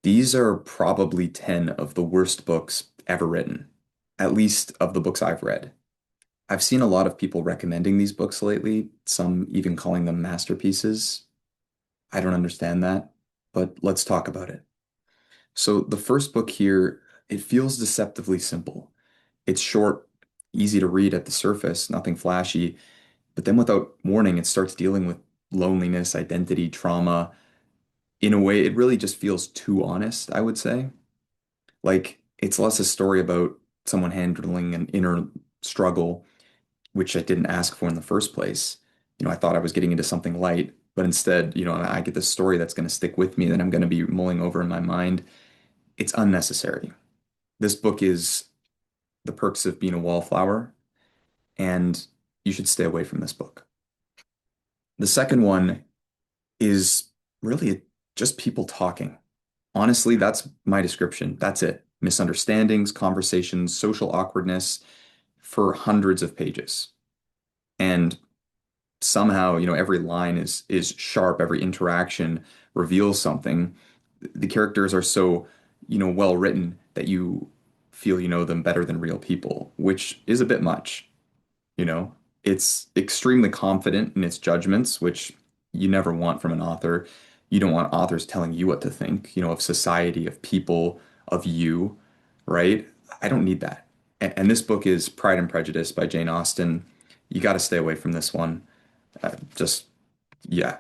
These are probably 10 of the worst books ever written, at least of the books I've read. I've seen a lot of people recommending these books lately, some even calling them masterpieces. I don't understand that, but let's talk about it. So, the first book here, it feels deceptively simple. It's short, easy to read at the surface, nothing flashy, but then without warning, it starts dealing with loneliness, identity, trauma. In a way, it really just feels too honest, I would say. Like, it's less a story about someone handling an inner struggle, which I didn't ask for in the first place. I thought I was getting into something light, but instead, I get this story that's going to stick with me that I'm going to be mulling over in my mind. It's unnecessary. This book is The Perks of Being a Wallflower, and you should stay away from this book. The second one is really just people talking. Honestly, that's my description. That's it. Misunderstandings, conversations, social awkwardness for hundreds of pages. And somehow, every line is sharp, every interaction reveals something. The characters are so, well written that you feel you know them better than real people, which is a bit much, you know. It's extremely confident in its judgments, which you never want from an author. You don't want authors telling you what to think, of society, of people, of you, right? I don't need that. And this book is Pride and Prejudice by Jane Austen. You got to stay away from this one. Just, yeah.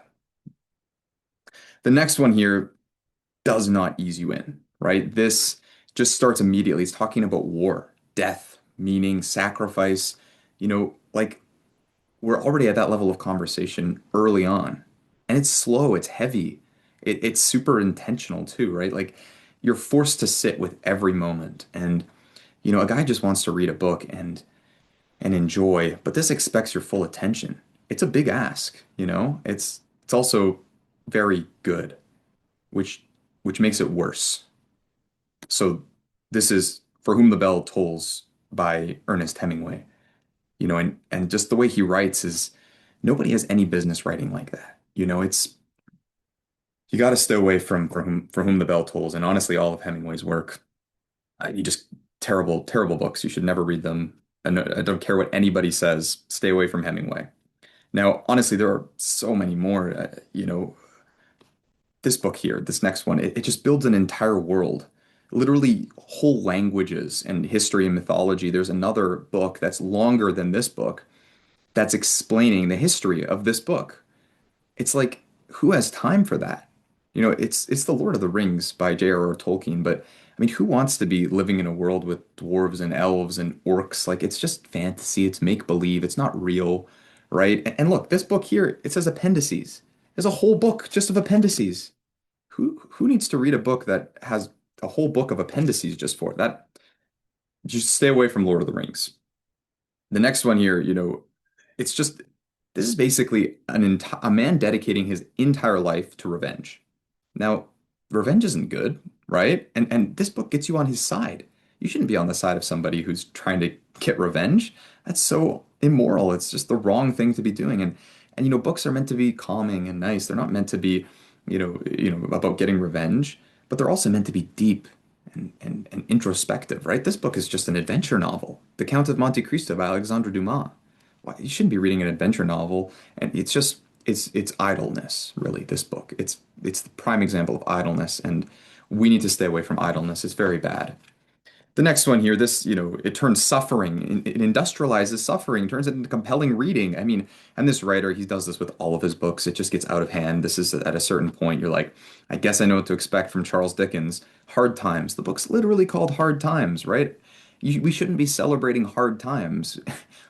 The next one here does not ease you in, right? This just starts immediately. It's talking about war, death, meaning, sacrifice. Like we're already at that level of conversation early on. And it's slow, it's heavy. It's super intentional too, right? Like you're forced to sit with every moment. And, a guy just wants to read a book and enjoy, but this expects your full attention. It's a big ask, It's also very good, which which makes it worse. So this is For Whom the Bell Tolls by Ernest Hemingway. And just the way he writes is nobody has any business writing like that. It's you got to stay away from For Whom the Bell Tolls, and honestly all of Hemingway's work. You just terrible, terrible books. You should never read them. And I don't care what anybody says. Stay away from Hemingway. Now, honestly, there are so many more. This book here, this next one, it just builds an entire world, literally whole languages and history and mythology. There's another book that's longer than this book that's explaining the history of this book. It's like, who has time for that? It's The Lord of the Rings by J.R.R. Tolkien, but I mean, who wants to be living in a world with dwarves and elves and orcs? Like, it's just fantasy, it's make believe, it's not real, right? And look, this book here, it says appendices. There's a whole book just of appendices. Who needs to read a book that has a whole book of appendices just for it? That just stay away from Lord of the Rings. The next one here, it's just this is basically a man dedicating his entire life to revenge. Now, revenge isn't good, right? And this book gets you on his side. You shouldn't be on the side of somebody who's trying to get revenge. That's so immoral. It's just the wrong thing to be doing. And books are meant to be calming and nice. They're not meant to be, about getting revenge, but they're also meant to be deep and introspective, right? This book is just an adventure novel. The Count of Monte Cristo by Alexandre Dumas. Why, you shouldn't be reading an adventure novel, and it's idleness, really, this book. It's the prime example of idleness, and we need to stay away from idleness. It's very bad. The next one here, this, it turns suffering, it industrializes suffering, turns it into compelling reading. I mean, and this writer, he does this with all of his books. It just gets out of hand. This is at a certain point, you're like, I guess I know what to expect from Charles Dickens. Hard Times. The book's literally called Hard Times, right? We shouldn't be celebrating hard times.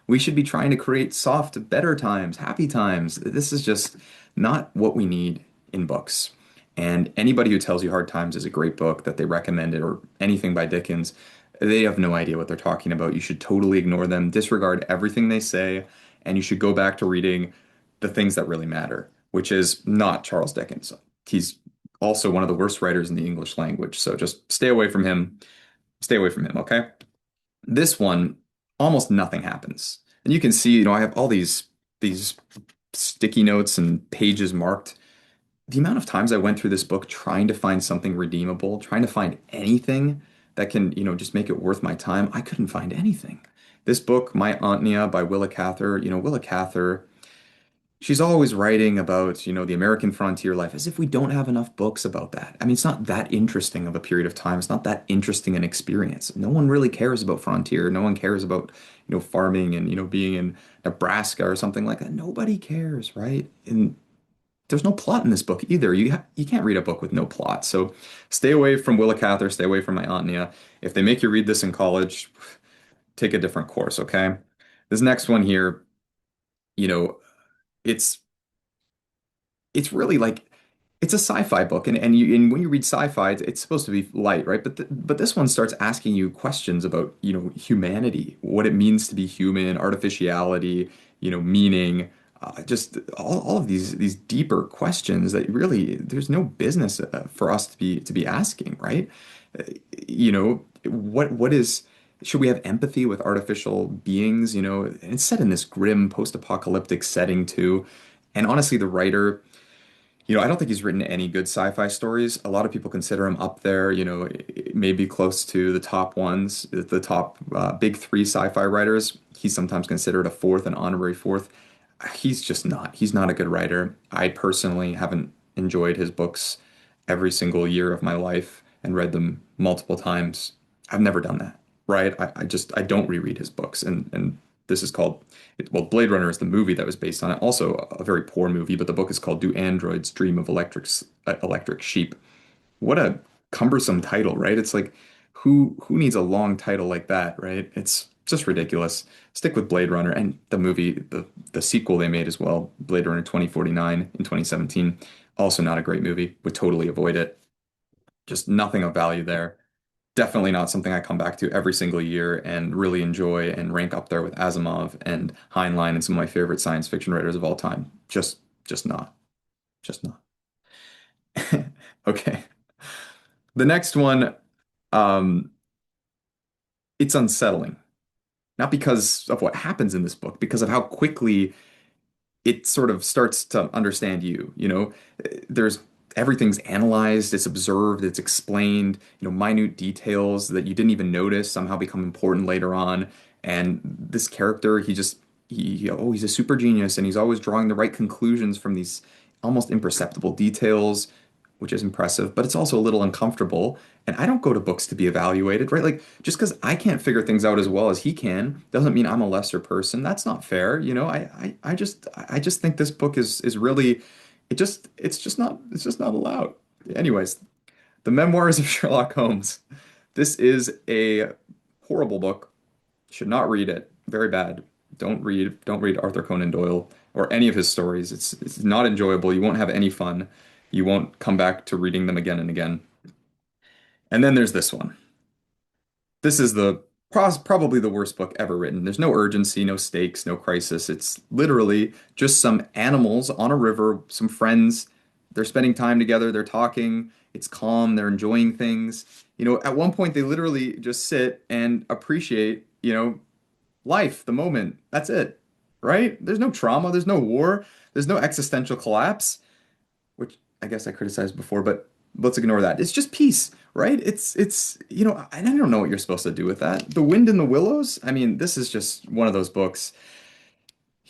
We should be trying to create soft, better times, happy times. This is just not what we need in books. And anybody who tells you Hard Times is a great book that they recommend it or anything by Dickens, they have no idea what they're talking about. You should totally ignore them, disregard everything they say, and you should go back to reading the things that really matter, which is not Charles Dickens. He's also one of the worst writers in the English language. So just stay away from him. Stay away from him, okay? This one, almost nothing happens. And you can see, I have all these sticky notes and pages marked. the amount of times I went through this book trying to find something redeemable, trying to find anything that can, just make it worth my time, I couldn't find anything. This book, My Aunt Nia by Willa Cather, Willa Cather, she's always writing about, the American frontier life as if we don't have enough books about that. I mean, it's not that interesting of a period of time. It's not that interesting an experience. No one really cares about frontier. No one cares about, farming and, being in Nebraska or something like that. Nobody cares, right? And there's no plot in this book either. You can't read a book with no plot. So stay away from Willa Cather, stay away from My Aunt Nia. If they make you read this in college, take a different course, okay? This next one here, you know, it's it's really like it's a sci-fi book, and when you read sci-fi, it's supposed to be light, right? But this one starts asking you questions about humanity, what it means to be human, artificiality, meaning, just all of these deeper questions that really there's no business for us to be asking, right? Uh, what is should we have empathy with artificial beings? And it's set in this grim post-apocalyptic setting too. And honestly, the writer. I don't think he's written any good sci-fi stories. A lot of people consider him up there, maybe close to the top ones, the top big three sci-fi writers. He's sometimes considered a fourth, an honorary fourth. He's just not. He's not a good writer. I personally haven't enjoyed his books every single year of my life and read them multiple times. I've never done that, right? I don't reread his books, and this is called well, Blade Runner is the movie that was based on it. Also, a very poor movie, but the book is called Do Androids Dream of Electric Sheep? What a cumbersome title, right? It's like who needs a long title like that, right? It's just ridiculous. Stick with Blade Runner and the movie, the sequel they made as well, Blade Runner 2049 in 2017. Also not a great movie. Would totally avoid it. Just nothing of value there. Definitely not something I come back to every single year and really enjoy and rank up there with Asimov and Heinlein and some of my favorite science fiction writers of all time. Just not. Just not. Okay. The next one, um, it's unsettling. Not because of what happens in this book, because of how quickly it sort of starts to understand you. There's everything's analyzed, it's observed, it's explained, minute details that you didn't even notice somehow become important later on. And this character, he's a super genius and he's always drawing the right conclusions from these almost imperceptible details, which is impressive, but it's also a little uncomfortable. And I don't go to books to be evaluated, right? Like just because I can't figure things out as well as he can doesn't mean I'm a lesser person. That's not fair. I just think this book is really it's just not allowed. Anyways, The Memoirs of Sherlock Holmes. This is a horrible book. Should not read it. Very bad. Don't read Arthur Conan Doyle or any of his stories. It's not enjoyable. You won't have any fun. You won't come back to reading them again and again. And then there's this one. This is probably the worst book ever written. There's no urgency, no stakes, no crisis. It's literally just some animals on a river, some friends. They're spending time together, they're talking, it's calm, they're enjoying things. At one point they literally just sit and appreciate, life, the moment. That's it. Right? There's no trauma, there's no war, there's no existential collapse, which I guess I criticized before, but let's ignore that. It's just peace, right? And I don't know what you're supposed to do with that. The Wind in the Willows, I mean, this is just one of those books.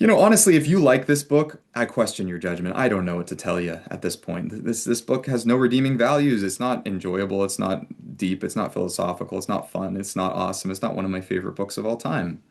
Honestly, if you like this book, I question your judgment. I don't know what to tell you at this point. This book has no redeeming values. It's not enjoyable, it's not deep, it's not philosophical, it's not fun, it's not awesome. It's not one of my favorite books of all time.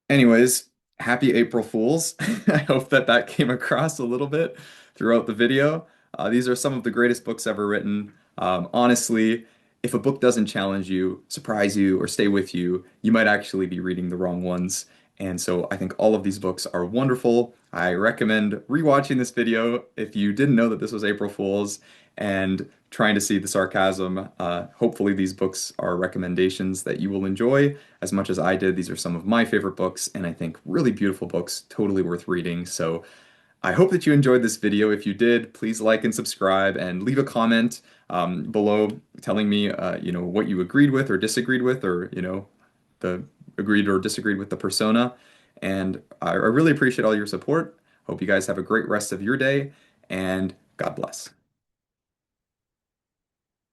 Anyways, happy April Fools. I hope that came across a little bit throughout the video. These are some of the greatest books ever written. Honestly, if a book doesn't challenge you, surprise you, or stay with you, you might actually be reading the wrong ones. And so I think all of these books are wonderful. I recommend rewatching this video if you didn't know that this was April Fools and trying to see the sarcasm. Hopefully, these books are recommendations that you will enjoy as much as I did. These are some of my favorite books, and I think really beautiful books, totally worth reading. So I hope that you enjoyed this video. If you did, please like and subscribe and leave a comment below telling me, what you agreed with or disagreed with, or, the agreed or disagreed with the persona. And I really appreciate all your support. Hope you guys have a great rest of your day, and God bless.